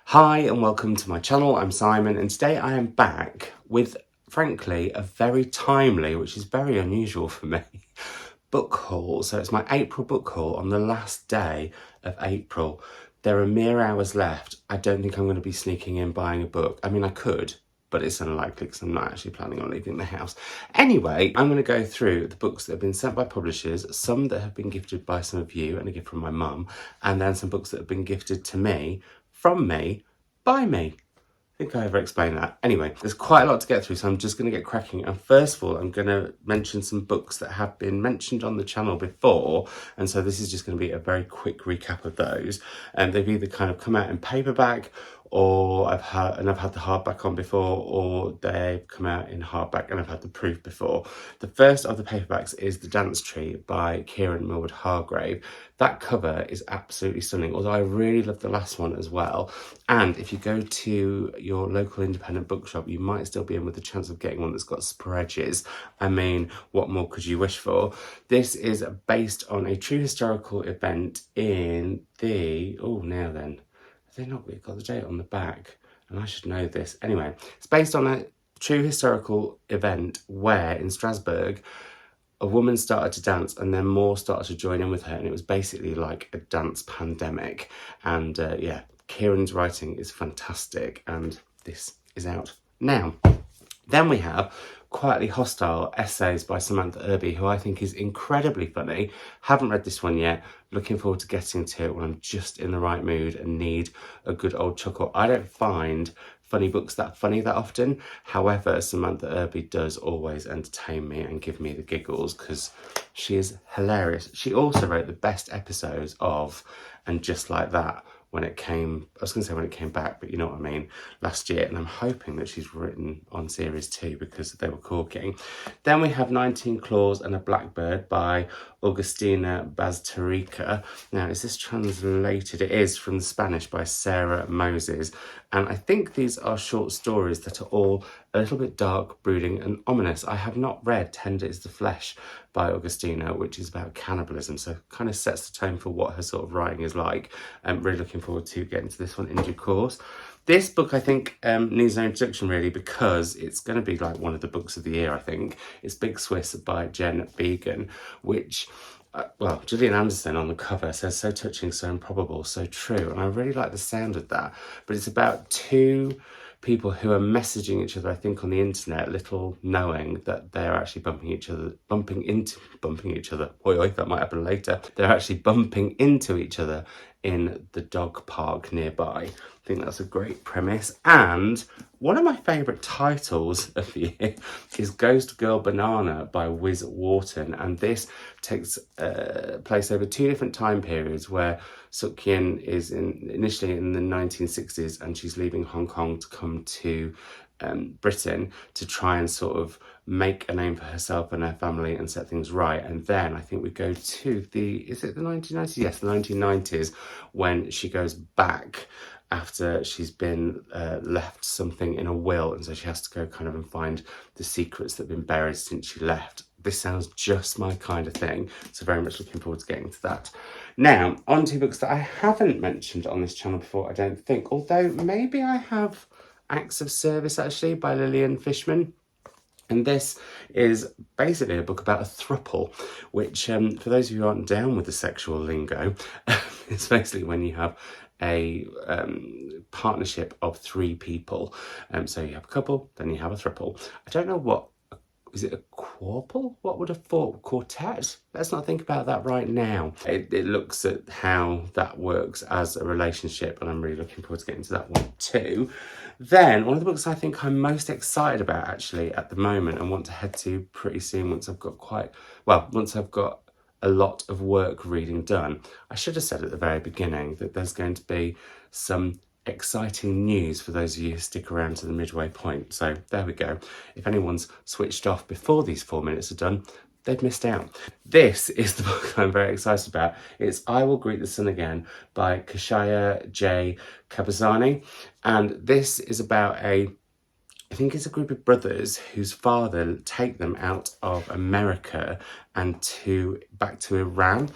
Hi and welcome to my channel. I'm Simon and today I am back with, frankly, a very timely, which is very unusual for me, book haul. So it's my April book haul on the last day of April. There are mere hours left. I don't think I'm going to be sneaking in buying a book. I mean, I could, but it's unlikely because I'm not actually planning on leaving the house. Anyway, I'm going to go through the books that have been sent by publishers, some that have been gifted by some of you and a gift from my mum, and then some books that have been gifted to me, from me, by me. I think I over-explained that. Anyway, there's quite a lot to get through, so I'm just going to get cracking. And first of all, I'm going to mention some books that have been mentioned on the channel before, and so this is just going to be a very quick recap of those. And they've either kind of come out in paperback, or I've had the hardback on before, or they've come out in hardback and I've had the proof before. The first of the paperbacks is The Dance Tree by Kieran Millward Hargrave. That cover is absolutely stunning, although I really love the last one as well. And if you go to your local independent bookshop, you might still be in with a chance of getting one that's got spreads. I mean, what more could you wish for? This is based on a true historical event in the... Oh, now then. Have they not got the date on the back? And I should know this. Anyway, it's based on a true historical event where, in Strasbourg, a woman started to dance and then more started to join in with her, and it was basically like a dance pandemic. And yeah, Kieran's writing is fantastic, and this is out now. Then we have Quietly Hostile Essays by Samantha Irby, who I think is incredibly funny. Haven't read this one yet. Looking forward to getting to it when I'm just in the right mood and need a good old chuckle. I don't find funny books that funny that often. However, Samantha Irby does always entertain me and give me the giggles because she is hilarious. She also wrote the best episodes of And Just Like That when it came, I was going to say when it came back, but you know what I mean, last year. And I'm hoping that she's written on series 2 because they were corking. Then we have 19 Claws and a Blackbird by Augustina Bazterrica. Now, is this translated? It is, from the Spanish, by Sarah Moses. And I think these are short stories that are all a little bit dark, brooding and ominous. I have not read Tender is the Flesh by Augustina, which is about cannibalism, so kind of sets the tone for what her sort of writing is like. I'm really looking forward to getting to this one in due course. This book, I think, needs no introduction really, because it's going to be like one of the books of the year, I think. It's Big Swiss by Jen Began, which... well, Gillian Anderson on the cover says, so touching, so improbable, so true. And I really like the sound of that. But it's about two people who are messaging each other, I think, on the internet, little knowing that they're actually bumping each other. Oi, that might happen later. They're actually bumping into each other in the dog park nearby. I think that's a great premise. And one of my favourite titles of the year is Ghost Girl Banana by Wiz Wharton. And this takes place over 2 different time periods, where Suk-yin is initially in the 1960s and she's leaving Hong Kong to come to Britain to try and sort of make a name for herself and her family and set things right. And then I think we go to is it the 1990s? Yes, the 1990s, when she goes back after she's been left something in a will, and so she has to go kind of and find the secrets that have been buried since she left. This sounds just my kind of thing, so very much looking forward to getting to that. Now, on to books that I haven't mentioned on this channel before, I don't think, although maybe I have. Acts of Service, actually, by Lillian Fishman. And this is basically a book about a throuple, which, for those of you who aren't down with the sexual lingo, it's basically when you have a partnership of 3 people. So you have a couple, then you have a throuple. I don't know what, is it a quarple? What would a quartet? Let's not think about that right now. It looks at how that works as a relationship, and I'm really looking forward to getting to that one too. Then, one of the books I think I'm most excited about actually at the moment and want to head to pretty soon once I've got a lot of work reading done. I should have said at the very beginning that there's going to be some exciting news for those of you who stick around to the midway point. So there we go. If anyone's switched off before these 4 minutes are done, they've missed out. This is the book I'm very excited about. It's I Will Greet the Sun Again by Kashaya J. Kabazani. And this is about a I think it's a group of brothers whose father take them out of America and back to Iran,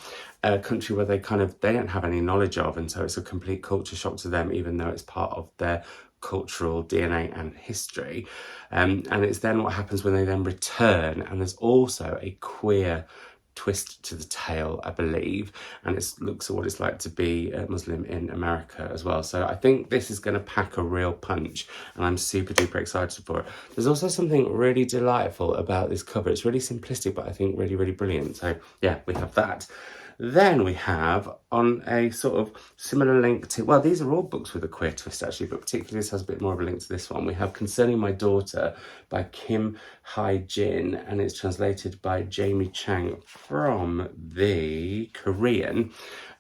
a country where they don't have any knowledge of, and so it's a complete culture shock to them, even though it's part of their cultural DNA and history. And it's then what happens when they then return, and there's also a queer twist to the tale, I believe, and it looks at what it's like to be a Muslim in America as well. So I think this is going to pack a real punch, and I'm super duper excited for it. There's also something really delightful about this cover. It's really simplistic, but I think really, really brilliant. So yeah, we have that. Then we have, on a sort of similar link to, well, these are all books with a queer twist actually, but particularly this has a bit more of a link to this one. We have Concerning My Daughter by Kim Hai-jin, and it's translated by Jamie Chang from the Korean.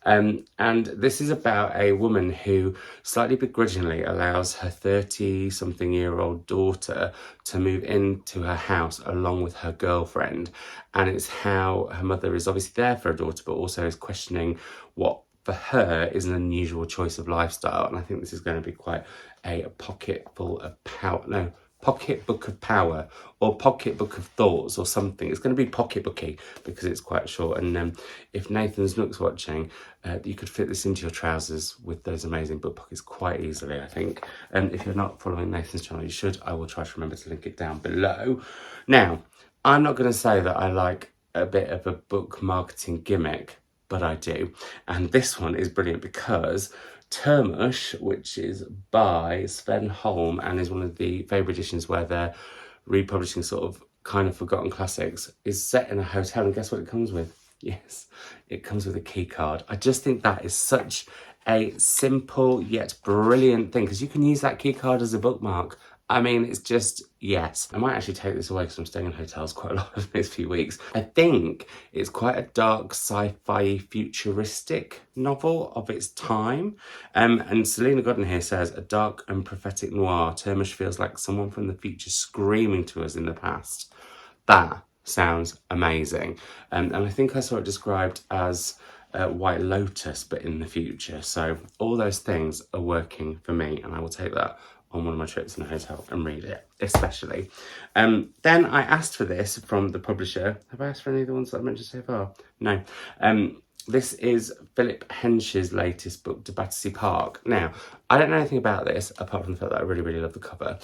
And this is about a woman who slightly begrudgingly allows her 30-something-year-old daughter to move into her house along with her girlfriend. And it's how her mother is obviously there for her daughter, but also is questioning what for her is an unusual choice of lifestyle. And I think this is going to be quite a pocketful of power. No, pocketbook of power, or pocketbook of thoughts, or something. It's going to be pocketbooky because it's quite short. And if Nathan Snook's watching, you could fit this into your trousers with those amazing book pockets quite easily, I think. And if you're not following Nathan's channel, you should. I will try to remember to link it down below. Now, I'm not going to say that I like a bit of a book marketing gimmick, but I do. And this one is brilliant because Termush, which is by Sven Holm and is one of the favourite editions where they're republishing sort of kind of forgotten classics, is set in a hotel. And guess what it comes with? Yes, it comes with a key card. I just think that is such a simple yet brilliant thing, because you can use that key card as a bookmark. I mean, it's just, yes. I might actually take this away because I'm staying in hotels quite a lot of the next few weeks. I think it's quite a dark sci-fi futuristic novel of its time. And Selena Godden here says, a dark and prophetic noir. Termush feels like someone from the future screaming to us in the past. That sounds amazing. And I think I saw it described as White Lotus, but in the future. So all those things are working for me, and I will take that on one of my trips in a hotel and read it, especially. Then I asked for this from the publisher. Have I asked for any of the ones that I mentioned so far? No. This is Philip Hensh's latest book, To Battersea Park. Now, I don't know anything about this, apart from the fact that I really, really love the cover.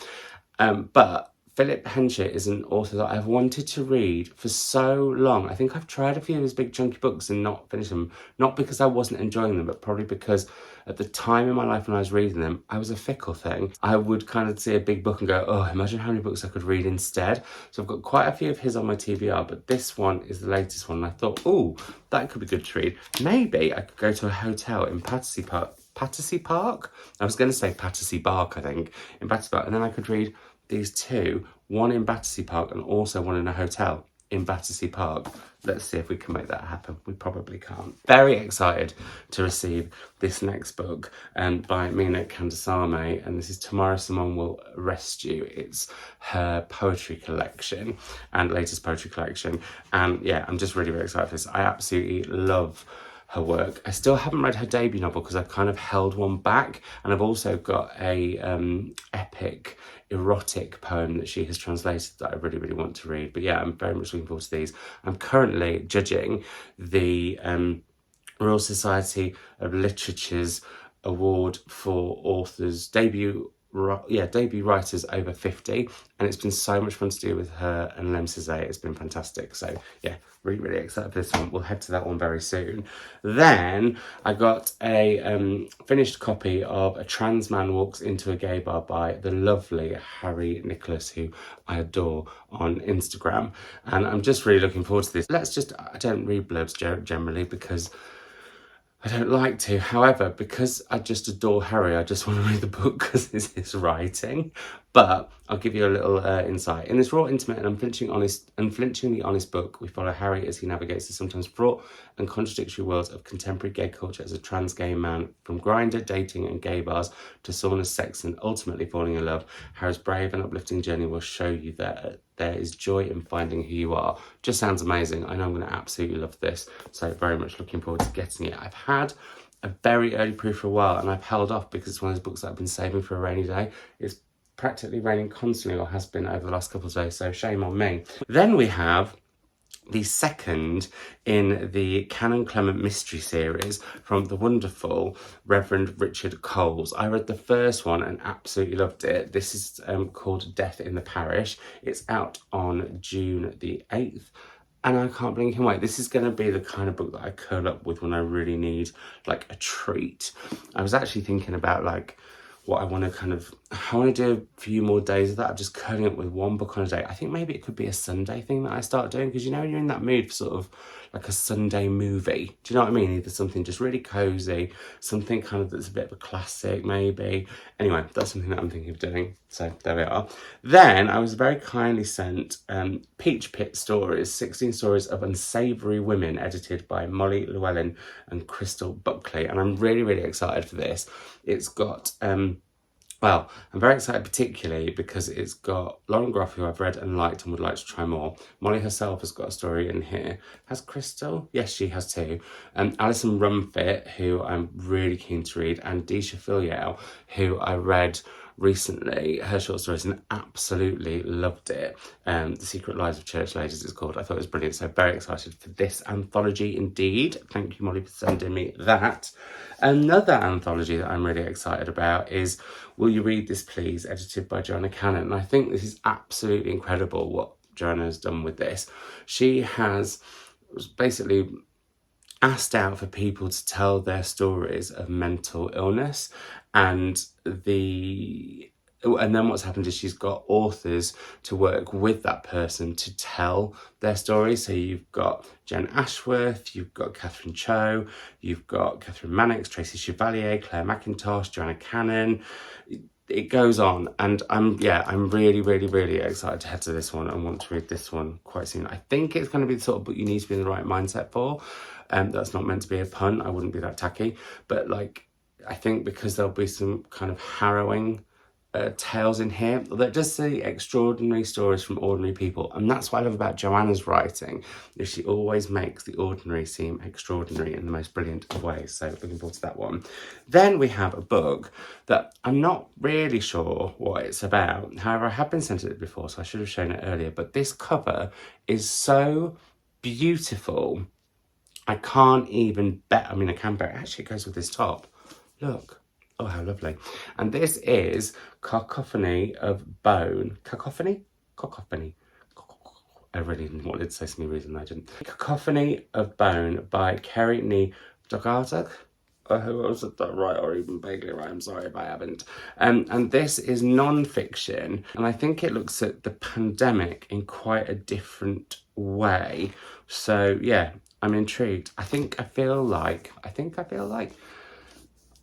But Philip Hensh is an author that I've wanted to read for so long. I think I've tried a few of his big chunky books and not finished them. Not because I wasn't enjoying them, but probably because at the time in my life when I was reading them, I was a fickle thing. I would kind of see a big book and go, oh, imagine how many books I could read instead. So I've got quite a few of his on my TBR, but this one is the latest one. And I thought, oh, that could be good to read. Maybe I could go to a hotel in Battersea Park. Battersea Park? I was going to say Battersea Bark, I think, in Battersea Park. And then I could read these two, one in Battersea Park and also one in a hotel in Battersea Park. Let's see if we can make that happen. We probably can't. Very excited to receive this next book by Mina Kandasamy, and this is Tomorrow Someone Will Arrest You. It's her poetry collection and latest poetry collection. And yeah, I'm just really, really excited for this. I absolutely love her work. I still haven't read her debut novel because I've kind of held one back, and I've also got a epic erotic poem that she has translated that I really, really want to read. But yeah, I'm very much looking forward to these. I'm currently judging the Royal Society of Literature's award for authors debut writers over 50, and it's been so much fun to do with her and Lem Cizé. It's been fantastic. So yeah, really, really excited for this one. We'll head to that one very soon. Then I got a finished copy of A Trans Man Walks into a Gay Bar by the lovely Harry Nicholas, who I adore on Instagram, and I'm just really looking forward to this. I don't read blurbs generally because I don't like to. However, because I just adore Harry, I just want to read the book because it's his writing. But I'll give you a little insight. In this raw, intimate and unflinchingly honest book, we follow Harry as he navigates the sometimes fraught and contradictory worlds of contemporary gay culture as a trans gay man. From Grindr, dating and gay bars to sauna, sex and ultimately falling in love, Harry's brave and uplifting journey will show you that there is joy in finding who you are. Just sounds amazing. I know I'm going to absolutely love this. So very much looking forward to getting it. I've had a very early proof for a while and I've held off because it's one of those books that I've been saving for a rainy day. It's practically raining constantly, or has been over the last couple of days, so shame on me. Then we have the second in the Canon Clement mystery series from the wonderful Reverend Richard Coles. I read the first one and absolutely loved it. This is called Death in the Parish. It's out on June the 8th. And I can't blink and wait. This is going to be the kind of book that I curl up with when I really need like a treat. I was actually thinking about like what I want to do a few more days of that, of just curling up with one book on a day. I think maybe it could be a Sunday thing that I start doing, because you know when you're in that mood for sort of like a Sunday movie, do you know what I mean? Either something just really cozy, something kind of that's a bit of a classic maybe. Anyway, that's something that I'm thinking of doing. So there we are. Then I was very kindly sent Peach Pit Stories, 16 Stories of Unsavoury Women, edited by Molly Llewellyn and Crystal Buckley. And I'm really, really excited for this. It's got... well, I'm very excited particularly because it's got Lauren Groff, who I've read and liked and would like to try more. Molly herself has got a story in here. Has Crystal? Yes, she has too. Alison Rumfit, who I'm really keen to read, and Disha Filial, who I read recently, her short stories, and absolutely loved it. The Secret Lives of Church Ladies it's called. I thought it was brilliant, so very excited for this anthology indeed. Thank you, Molly, for sending me that. Another anthology that I'm really excited about is Will You Read This Please, edited by Joanna Cannon. And I think this is absolutely incredible what Joanna has done with this. She has basically asked out for people to tell their stories of mental illness, and then what's happened is she's got authors to work with that person to tell their story. So you've got Jen Ashworth, you've got Catherine Cho, you've got Catherine Mannix, Tracy Chevalier, Claire McIntosh, Joanna Cannon. It goes on, and I'm really, really, really excited to head to this one and want to read this one quite soon. I think it's going to be the sort of book you need to be in the right mindset for. That's not meant to be a pun. I wouldn't be that tacky, but like, I think because there'll be some kind of harrowing tales in here, that just see extraordinary stories from ordinary people. And that's what I love about Joanna's writing, is she always makes the ordinary seem extraordinary in the most brilliant of ways. So looking forward to that one. Then we have a book that I'm not really sure what it's about. However, I have been sent it before, so I should have shown it earlier. But this cover is so beautiful. I can't even bet. I mean, I can bet. Actually, it goes with this top. Look. Oh, how lovely. And this is Cacophony of Bone. Cacophony? Cacophony. I really wanted to say something reason I didn't. Cacophony of Bone by Kerry Ni Dogartag. Who else said that right, or even vaguely right? I'm sorry if I haven't. And this is non-fiction, and I think it looks at the pandemic in quite a different way. So yeah, I'm intrigued. I feel like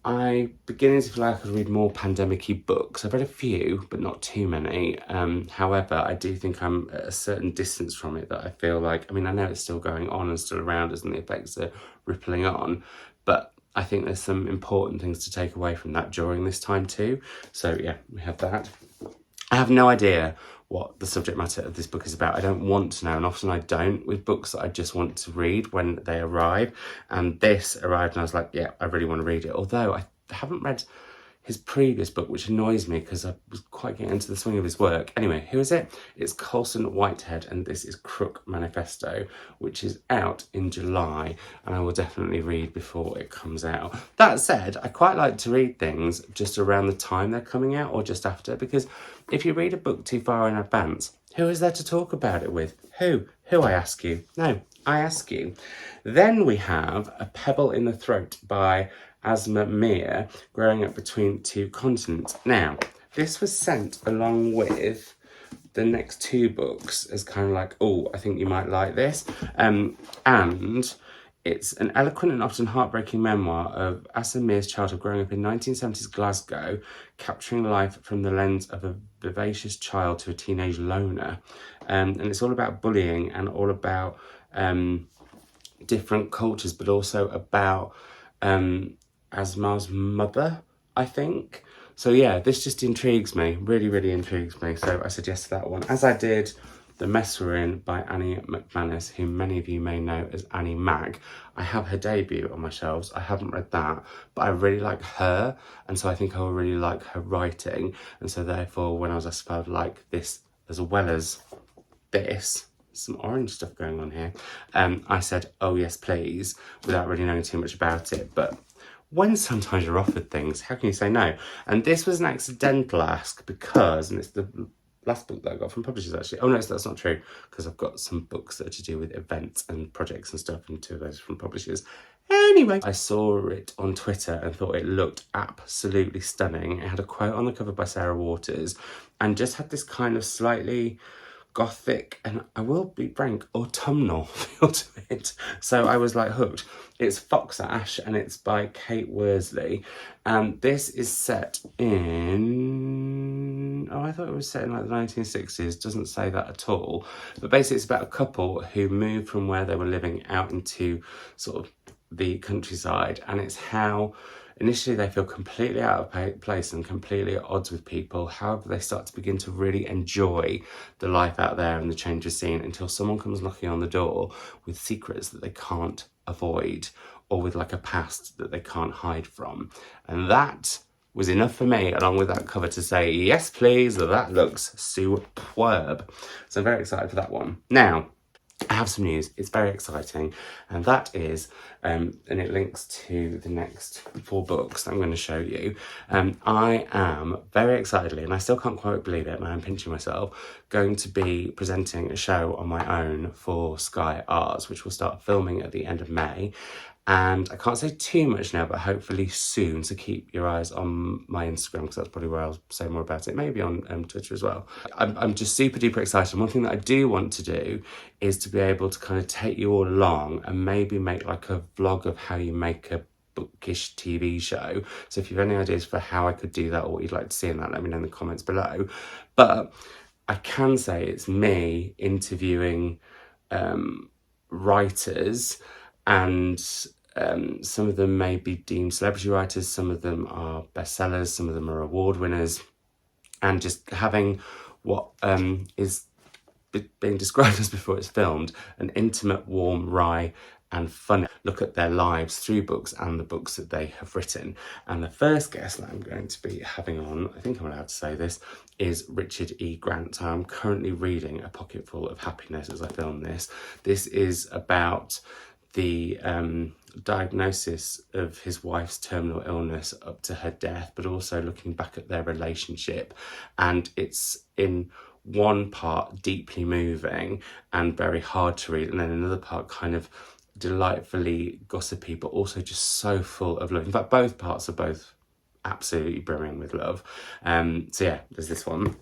I'm beginning to feel like I could read more pandemic-y books. I've read a few, but not too many. However, I do think I'm at a certain distance from it, that I feel like, I mean, I know it's still going on and still around us and the effects are rippling on, but I think there's some important things to take away from that during this time too. So yeah, we have that. I have no idea what the subject matter of this book is about. I don't want to know, and often I don't with books that I just want to read when they arrive. And this arrived and I was like, yeah, I really want to read it. Although I haven't read his previous book, which annoys me because I was quite getting into the swing of his work. Anyway, who is it? It's Colson Whitehead, and this is Crook Manifesto, which is out in July, and I will definitely read before it comes out. That said, I quite like to read things just around the time they're coming out or just after, because if you read a book too far in advance, who is there to talk about it with? Who, I ask you? No, I ask you. Then we have A Pebble in the Throat by Asma Mir, Growing Up Between Two Continents. Now, this was sent along with the next two books as kind of like, oh, I think you might like this. And it's an eloquent and often heartbreaking memoir of Asma Mir's childhood growing up in 1970s Glasgow, capturing life from the lens of a vivacious child to a teenage loner. And it's all about bullying and all about different cultures, but also about Asma's mother, I think. So yeah, this just intrigues me, really, really intrigues me. So I said yes to that one, as I did The Mess We're In by Annie McManus, who many of you may know as Annie Mac. I have her debut on my shelves. I haven't read that, but I really like her, and so I think I will really like her writing. And so therefore, when I was asked if I would like this as well as this, some orange stuff going on here, I said, oh yes please, without really knowing too much about it. But when sometimes you're offered things, how can you say no? And this was an accidental ask because, and it's the last book that I got from publishers actually. Oh no, that's not true, because I've got some books that are to do with events and projects and stuff, and 2 of those from publishers. Anyway, I saw it on Twitter and thought it looked absolutely stunning. It had a quote on the cover by Sarah Waters and just had this kind of slightly gothic, and I will be frank, autumnal feel to it. So I was like hooked. It's Fox Ash and it's by Kate Worsley. And this is set in, oh, I thought it was set in like the 1960s. Doesn't say that at all. But basically it's about a couple who moved from where they were living out into sort of the countryside, and it's how initially they feel completely out of place and completely at odds with people. However, they start to begin to really enjoy the life out there and the change of scene until someone comes knocking on the door with secrets that they can't avoid, or with like a past that they can't hide from. And that was enough for me, along with that cover, to say, yes, please, that looks superb. So I'm very excited for that one. Now, I have some news. It's very exciting, and that is, and it links to the next 4 books that I'm going to show you. I am very excitedly, and I still can't quite believe it, and I'm pinching myself, going to be presenting a show on my own for Sky Arts, which will start filming at the end of May. And I can't say too much now, but hopefully soon, so keep your eyes on my Instagram, because that's probably where I'll say more about it, maybe on Twitter as well. I'm just super duper excited. And one thing that I do want to do is to be able to kind of take you all along and maybe make like a vlog of how you make a bookish TV show. So if you have any ideas for how I could do that or what you'd like to see in that, let me know in the comments below. But I can say it's me interviewing writers, and some of them may be deemed celebrity writers, some of them are bestsellers, some of them are award winners, and just having what is being described as, before it's filmed, an intimate, warm, wry and funny look at their lives through books and the books that they have written. And the first guest that I'm going to be having on, I think I'm allowed to say this, is Richard E. Grant. I'm currently reading A Pocketful of Happiness as I film this. This is about the diagnosis of his wife's terminal illness up to her death, but also looking back at their relationship. And it's in one part deeply moving and very hard to read, and then another part kind of delightfully gossipy, but also just so full of love. In fact, both parts are both absolutely brimming with love. So yeah, there's this one.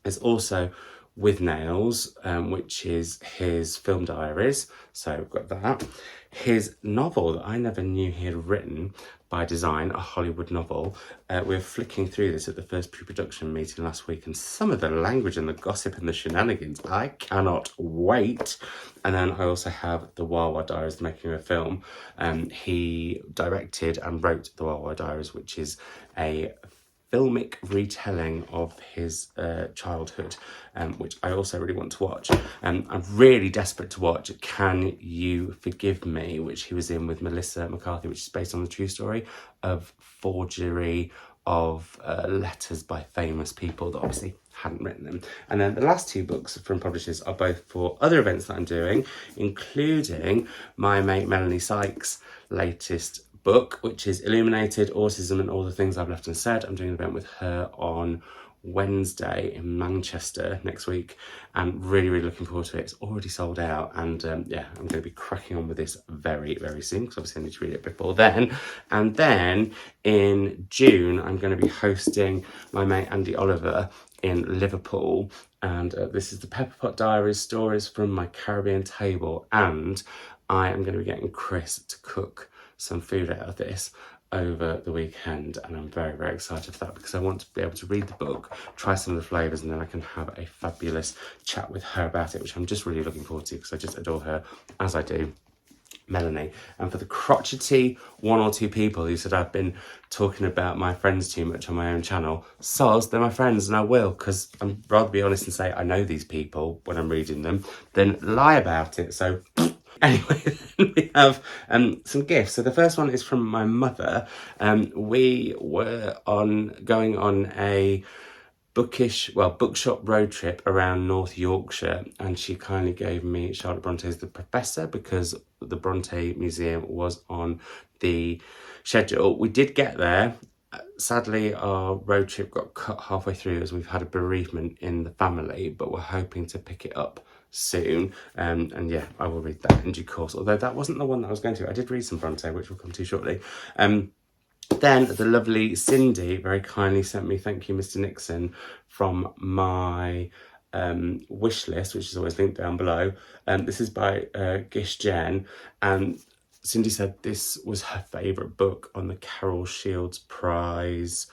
There's also With Nails, which is his film diaries. So we've got that. His novel that I never knew he had written, By Design, a Hollywood novel. We were flicking through this at the first pre-production meeting last week, and some of the language and the gossip and the shenanigans, I cannot wait. And then I also have The Wawa Diaries, making a film. He directed and wrote The Wawa Diaries, which is a filmic retelling of his childhood, which I also really want to watch. I'm really desperate to watch Can You Forgive Me, which he was in with Melissa McCarthy, which is based on the true story of forgery of letters by famous people that obviously hadn't written them. And then the last 2 books from publishers are both for other events that I'm doing, including my mate Melanie Sykes' latest book, which is Illuminated, Autism and All the Things I've Left Unsaid. I'm doing an event with her on Wednesday in Manchester next week, and really, really looking forward to it. It's already sold out, and yeah, I'm going to be cracking on with this very, very soon, because obviously I need to read it before then. And then in June, I'm going to be hosting my mate Andy Oliver in Liverpool, and this is the Pepperpot Diaries, stories from my Caribbean table, and I am going to be getting Chris to cook some food out of this over the weekend, and I'm very, very excited for that, because I want to be able to read the book, try some of the flavours, and then I can have a fabulous chat with her about it, which I'm just really looking forward to, because I just adore her, as I do Melanie. And for the crotchety one or two people who said I've been talking about my friends too much on my own channel, soz, they're my friends and I will, because I'd rather be honest and say I know these people when I'm reading them than lie about it. So anyway, we have some gifts. So the first one is from my mother. We were going on a bookshop road trip around North Yorkshire, and she kindly gave me Charlotte Bronte's The Professor because the Bronte Museum was on the schedule. We did get there. Sadly, our road trip got cut halfway through as we've had a bereavement in the family, but we're hoping to pick it up soon. And yeah, I will read that in due course, although that wasn't the one that I was going to. I did read some Bronte, which we'll come to shortly. Then the lovely Cindy very kindly sent me, thank you Mr. Nixon, from my wish list, which is always linked down below. This is by Gish Jen, and Cindy said this was her favourite book on the Carol Shields Prize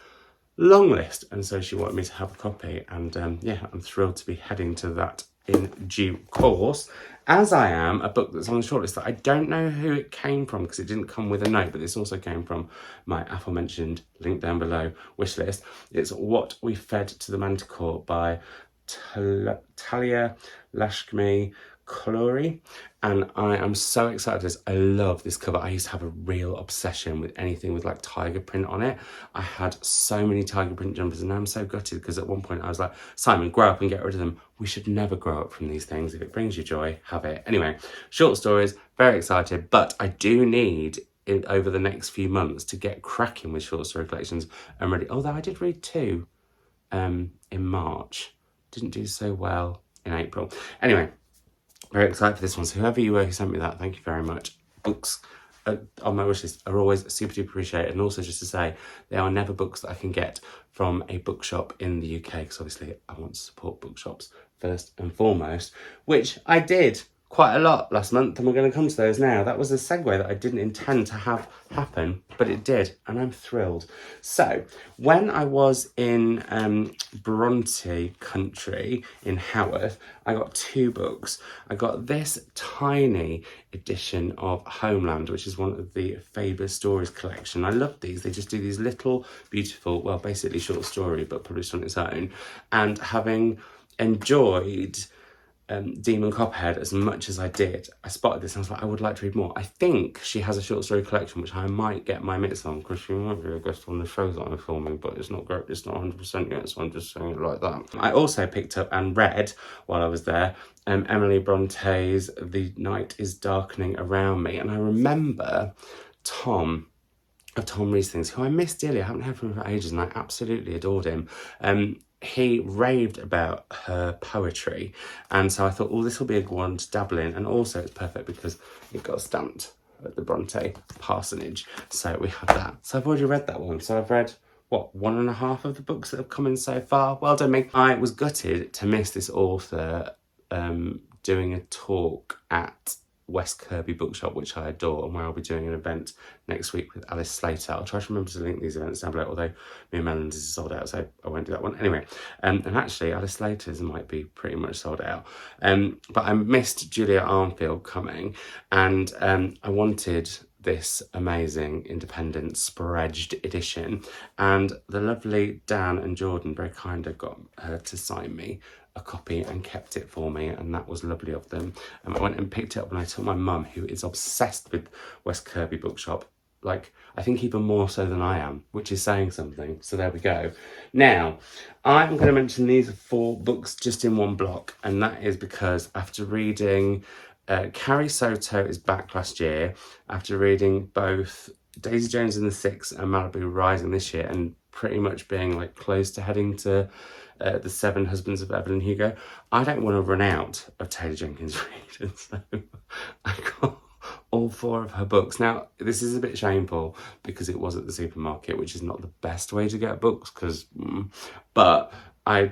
long list, and so she wanted me to have a copy, and yeah, I'm thrilled to be heading to that in due course, as I am a book that's on the shortlist that I don't know who it came from because it didn't come with a note, but this also came from my aforementioned link down below wish list. It's What We Fed to the Manticore by Talia Lashmi Kaluri, and I am so excited for this. I love this cover. I used to have a real obsession with anything with like tiger print on it. I had so many tiger print jumpers, and now I'm so gutted because at one point I was like, Simon, grow up and get rid of them. We should never grow up from these things. If it brings you joy, have it. Anyway, short stories, very excited, but I do need over the next few months to get cracking with short story collections. I'm ready, although I did read 2 in March. Didn't do so well in April. Anyway, very excited for this one. So whoever you were who sent me that, thank you very much. Books on my wishlist are always super duper appreciated. And also just to say, they are never books that I can get from a bookshop in the UK, because obviously I want to support bookshops first and foremost, which I did quite a lot last month, and we're going to come to those now. That was a segue that I didn't intend to have happen, but it did, and I'm thrilled. So when I was in Bronte country in Haworth, I got 2 books. I got this tiny edition of Homeland, which is one of the Faber Stories collection. I love these. They just do these little beautiful, well, basically short story, but published on its own. And having enjoyed Demon Copperhead as much as I did, I spotted this and I was like, I would like to read more. I think she has a short story collection which I might get my mitts on, because she might be a guest on the show that I'm filming, but it's not great, it's not 100% yet, so I'm just saying it like that. I also picked up and read while I was there Emily Bronte's The Night is Darkening Around Me, and I remember Tom Rees Things, who I miss dearly. I haven't heard from him for ages and I absolutely adored him. He raved about her poetry, and so I thought, oh, this will be a good one to dabble in, and also it's perfect because it got stamped at the Bronte parsonage, so we have that. So I've already read that one, so I've read, what, 1.5 of the books that have come in so far. Well done me. I was gutted to miss this author doing a talk at West Kirby Bookshop, which I adore, and where I'll be doing an event next week with Alice Slater. I'll try to remember to link these events down below, although me and Melons is sold out, so I won't do that one. Anyway, and actually Alice Slater's might be pretty much sold out. But I missed Julia Armfield coming, and I wanted this amazing independent spread edition, and the lovely Dan and Jordan very kindly got her to sign me a copy and kept it for me, and that was lovely of them. I went and picked it up and I took my mum, who is obsessed with West Kirby Bookshop, like I think even more so than I am, which is saying something. So there we go. Now I'm going to mention these 4 books just in one block, and that is because after reading Carrie Soto is back last year, after reading both Daisy Jones and the Six and Malibu Rising this year, and pretty much being like close to heading to The 7 Husbands of Evelyn Hugo, I don't want to run out of Taylor Jenkins Reid, and so I got all 4 of her books. Now this is a bit shameful because it was at the supermarket, which is not the best way to get books, but I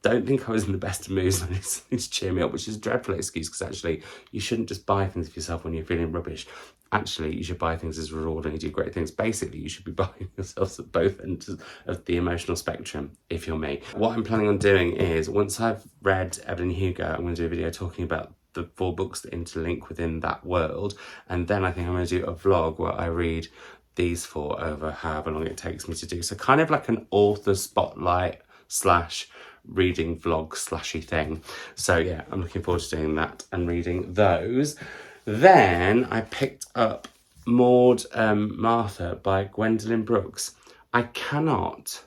don't think I was in the best of moods, and it's to cheer me up, which is a dreadful excuse, because actually you shouldn't just buy things for yourself when you're feeling rubbish. Actually, you should buy things as a reward when you do great things. Basically, you should be buying yourselves at both ends of the emotional spectrum, if you're me. What I'm planning on doing is, once I've read Evelyn Hugo, I'm going to do a video talking about the 4 books that interlink within that world. And then I think I'm going to do a vlog where I read these 4 over however long it takes me to do. So kind of like an author spotlight / reading vlog slashy thing. So yeah, I'm looking forward to doing that and reading those. Then I picked up Maud Martha by Gwendolyn Brooks. I cannot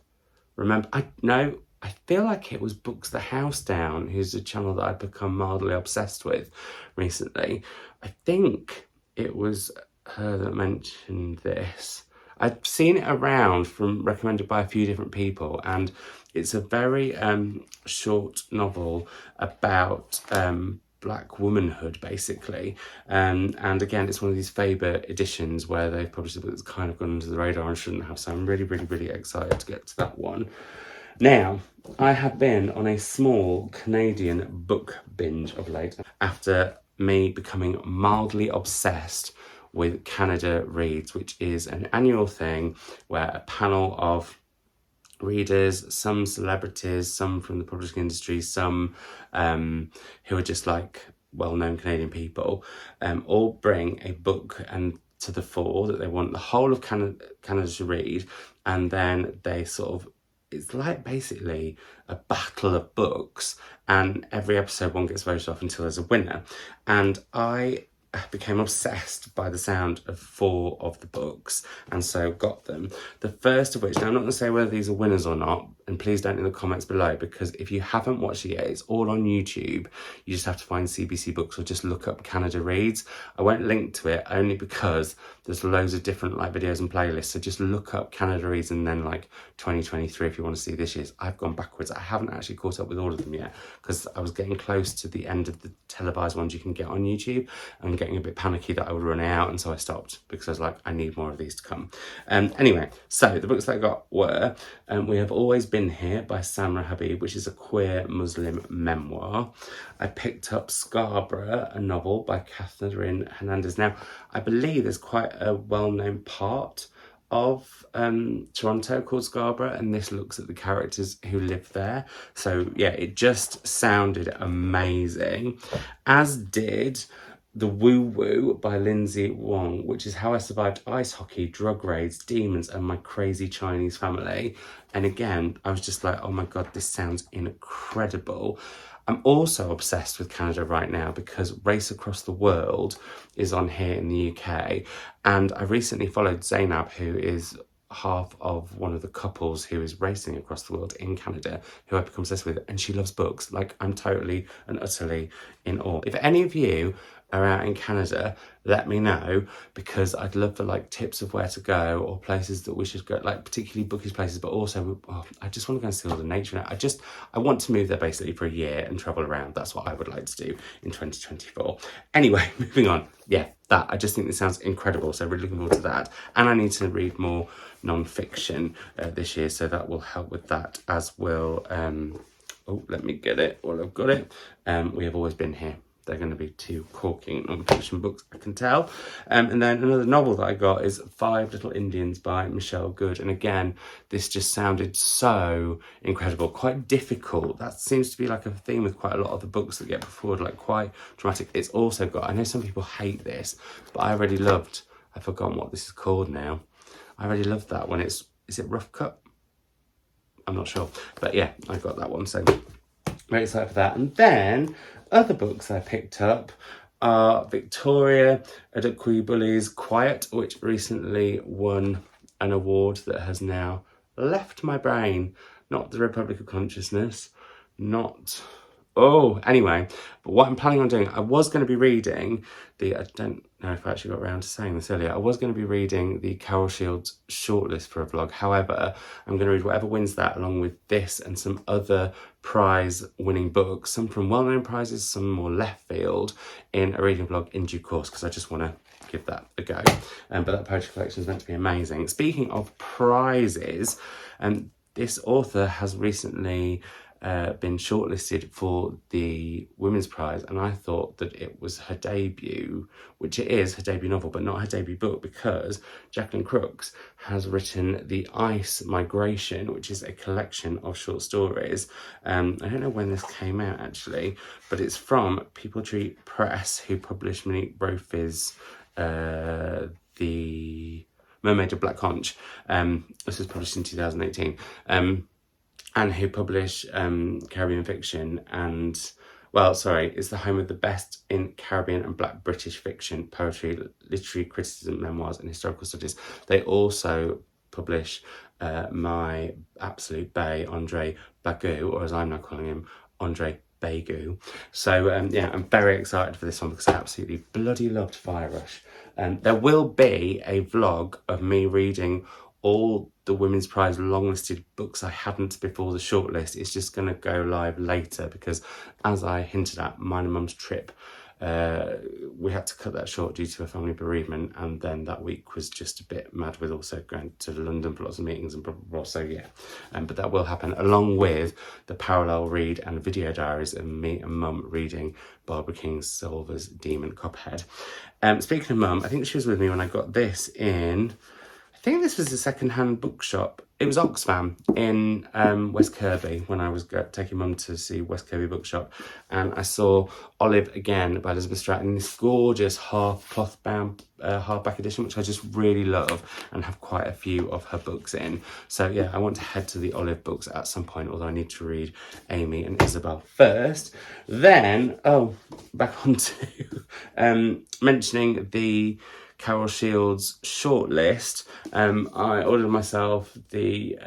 remember. I feel like it was Books the House Down, who's a channel that I've become mildly obsessed with recently. I think it was her that mentioned this. I've seen it around recommended by a few different people, and it's a very short novel about Black womanhood, basically. And again, it's one of these Faber editions where they've published a book that's kind of gone under the radar and shouldn't have. So I'm really, really, really excited to get to that one. Now, I have been on a small Canadian book binge of late after me becoming mildly obsessed with Canada Reads, which is an annual thing where a panel of readers, some celebrities, some from the publishing industry, some who are just like well-known Canadian people, all bring a book and to the fore that they want the whole of Canada to read, and then they sort of, it's like basically a battle of books, and every episode one gets voted off until there's a winner. And I became obsessed by the sound of 4 of the books, and so got them. The first of which, now I'm not going to say whether these are winners or not, and please don't in the comments below, because if you haven't watched it yet, it's all on YouTube. You just have to find CBC Books or just look up Canada Reads. I won't link to it only because there's loads of different like videos and playlists, so just look up Canada Reads and then like 2023 if you want to see this year's. I've gone backwards. I haven't actually caught up with all of them yet because I was getting close to the end of the televised ones you can get on YouTube and getting a bit panicky that I would run out, and so I stopped because I was like, I need more of these to come. Anyway, so the books that I got were We Have Always Been Here by Samra Habib, which is a queer Muslim memoir. I picked up Scarborough, a novel by Catherine Hernandez. Now, I believe there's quite a well-known part of Toronto called Scarborough, and this looks at the characters who live there. So yeah, it just sounded amazing, as did The Woo Woo by Lindsay Wong, which is How I Survived Ice Hockey, Drug Raids, Demons, and My Crazy Chinese Family. And again, I was just like, oh my God, this sounds incredible. I'm also obsessed with Canada right now because Race Across the World is on here in the UK. And I recently followed Zainab, who is half of one of the couples who is racing across the world in Canada, who I've become obsessed with, and she loves books. Like, I'm totally and utterly in awe. If any of you are out in Canada, let me know, because I'd love for like tips of where to go or places that we should go, like particularly bookish places, but also I just want to go and see all the nature. I want to move there basically for a year and travel around. That's what I would like to do in 2024. Anyway, moving on. Yeah, that, I just think this sounds incredible, so really looking forward to that. And I need to read more non-fiction this year, so that will help with that, as will let me get it. Well, I've got it. We Have Always Been Here. They're going to be 2 corking non-fiction books, I can tell. And then another novel that I got is 5 Little Indians by Michelle Good. And again, this just sounded so incredible, quite difficult. That seems to be like a theme with quite a lot of the books that get put forward, like quite dramatic. It's also got, I know some people hate this, but I really loved, I've forgotten what this is called now. I really loved that one. Is it Rough Cut? I'm not sure. But yeah, I got that one. So very excited for that. And then other books I picked up are Victoria Adekwebuli's Quiet, which recently won an award that has now left my brain. Not the Republic of Consciousness, anyway, but what I'm planning on doing, I was going to be reading I don't know if I actually got around to saying this earlier, I was going to be reading the Carol Shields shortlist for a vlog. However, I'm going to read whatever wins that, along with this and some other prize-winning books, some from well-known prizes, some more left field, in a reading vlog in due course, because I just want to give that a go. But that poetry collection is meant to be amazing. Speaking of prizes, this author has recently been shortlisted for the Women's Prize, and I thought that it was her debut, which it is her debut novel, but not her debut book, because Jacqueline Crooks has written The Ice Migration, which is a collection of short stories. I don't know when this came out actually, but it's from People Tree Press, who published Monique Brophy's The Mermaid of Black Conch. This was published in 2018. And who publish Caribbean fiction and, well, sorry, it's the home of the best in Caribbean and Black British fiction, poetry, literary criticism, memoirs and historical studies. They also publish my absolute bae, Andre Bagu, or as I'm now calling him, Andre Bagu. So yeah, I'm very excited for this one because I absolutely bloody loved Fire Rush. There will be a vlog of me reading all the Women's Prize long-listed books I hadn't before the shortlist. It's just going to go live later because, as I hinted at, mine and mum's trip, we had to cut that short due to a family bereavement, and then that week was just a bit mad with also going to London for lots of meetings and blah, blah, blah. So yeah, but that will happen along with the parallel read and video diaries of me and mum reading Barbara Kingsolver's Demon Cophead. Speaking of mum, I think she was with me when I got this in, I think this was a second-hand bookshop. It was Oxfam in West Kirby when I was taking mum to see West Kirby Bookshop, and I saw Olive Again by Elizabeth Stratton, this gorgeous half cloth bound hardback edition, which I just really love and have quite a few of her books in. So yeah, I want to head to the Olive books at some point, although I need to read Amy and Isabel first. Then, back on to mentioning the Carol Shields shortlist. I ordered myself the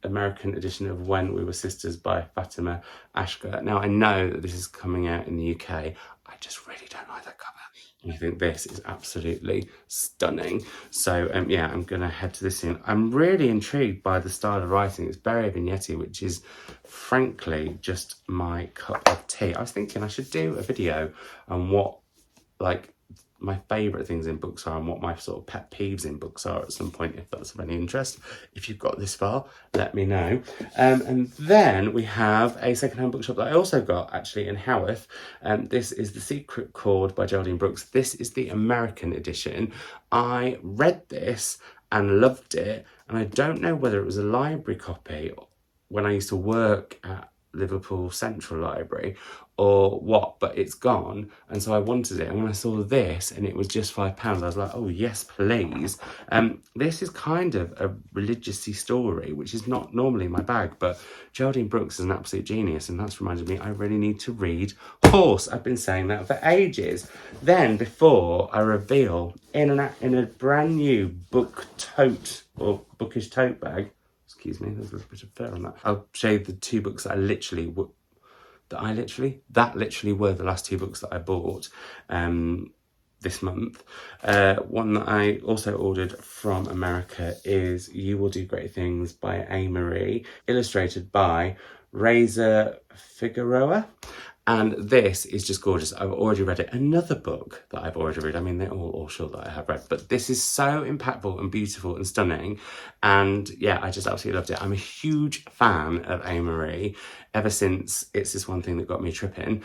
American edition of When We Were Sisters by Fatima Ashgar. Now, I know that this is coming out in the UK. I just really don't like that cover. And I think this is absolutely stunning. So, yeah, I'm going to head to this soon. I'm really intrigued by the style of writing. It's very vignette, which is, frankly, just my cup of tea. I was thinking I should do a video on what, like, my favourite things in books are and what my sort of pet peeves in books are at some point, if that's of any interest. If you've got this far, let me know. And then we have a second-hand bookshop that I also got actually in Haworth. This is The Secret Chord by Geraldine Brooks. This is the American edition. I read this and loved it, and I don't know whether it was a library copy when I used to work at Liverpool Central Library or what, but it's gone, and so I wanted it, and when I saw this and it was just £5, I was like, oh yes please. This is kind of a religious-y story, which is not normally my bag, but Geraldine Brooks is an absolute genius, and that's reminded me I really need to read Horse. I've been saying that for ages. Then, before I reveal, in a brand new book tote, or bookish tote bag, excuse me, there's a little bit of fur on that, I'll show you the two books that literally were the last two books that I bought this month. One that I also ordered from America is You Will Do Great Things by A. Marie, illustrated by Reza Figueroa. And this is just gorgeous. I've already read it. Another book that I've already read. I mean, they're all short that I have read, but this is so impactful and beautiful and stunning. And yeah, I just absolutely loved it. I'm a huge fan of A. Marie ever since It's This One Thing That Got Me Tripping.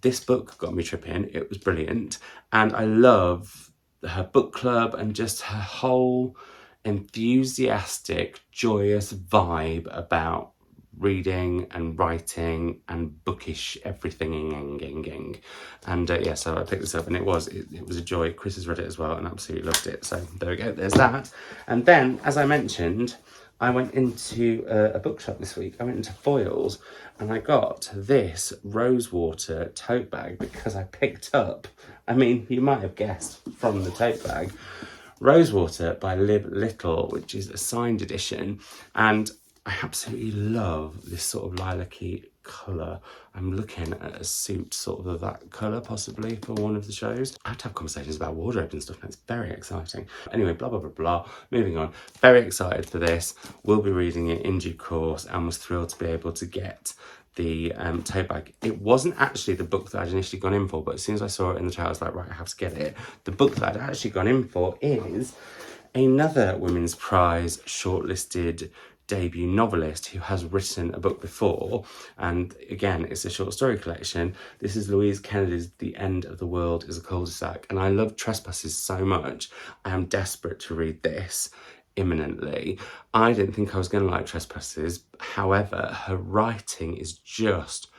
This book got me tripping. It was brilliant. And I love her book club and just her whole enthusiastic, joyous vibe about reading and writing and bookish everything. And yeah, so I picked this up, and it was a joy. Chris has read it as well and absolutely loved it, so there we go, there's that. And then, as I mentioned, I went into a bookshop this week. I went into Foyles and I got this Rosewater tote bag because I picked up, I mean, you might have guessed from the tote bag, Rosewater by Liv Little, which is a signed edition, and I absolutely love this sort of lilac-y colour. I'm looking at a suit sort of that colour possibly for one of the shows. I have to have conversations about wardrobe and stuff, and it's very exciting. Anyway, blah, blah, blah, blah. Moving on. Very excited for this. We'll be reading it in due course, and was thrilled to be able to get the tote bag. It wasn't actually the book that I'd initially gone in for, but as soon as I saw it in the trailer, I was like, right, I have to get it. The book that I'd actually gone in for is another Women's Prize shortlisted debut novelist who has written a book before, and again, it's a short story collection. This is Louise Kennedy's The End of the World is a Cul-de-sac, and I love Trespasses so much. I am desperate to read this imminently. I didn't think I was going to like Trespasses, however, her writing is just,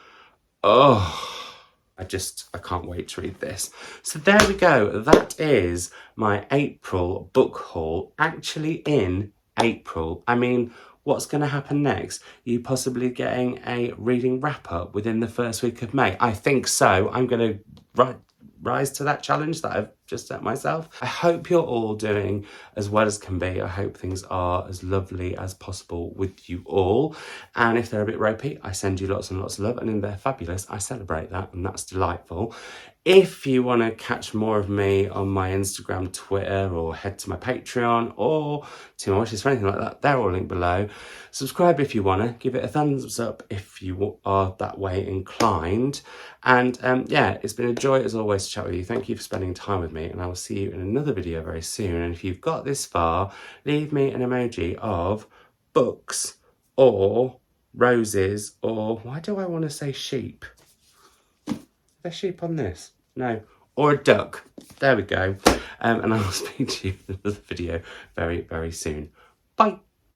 I can't wait to read this. So there we go. That is my April book haul, actually in April. I mean, what's going to happen next? You possibly getting a reading wrap up within the first week of May? I think so. I'm going to rise to that challenge that I've just set myself. I hope you're all doing as well as can be. I hope things are as lovely as possible with you all. And if they're a bit ropey, I send you lots and lots of love. And if they're fabulous, I celebrate that, and that's delightful. If you want to catch more of me on my Instagram, Twitter, or head to my Patreon or to my wishes for anything like that, they're all linked below. Subscribe if you want to. Give it a thumbs up if you are that way inclined. And yeah, it's been a joy as always to chat with you. Thank you for spending time with me, and I will see you in another video very soon. And if you've got this far, leave me an emoji of books or roses, or why do I want to say sheep? Are there sheep on this? No. Or a duck. There we go. And I will speak to you in another video very, very soon. Bye.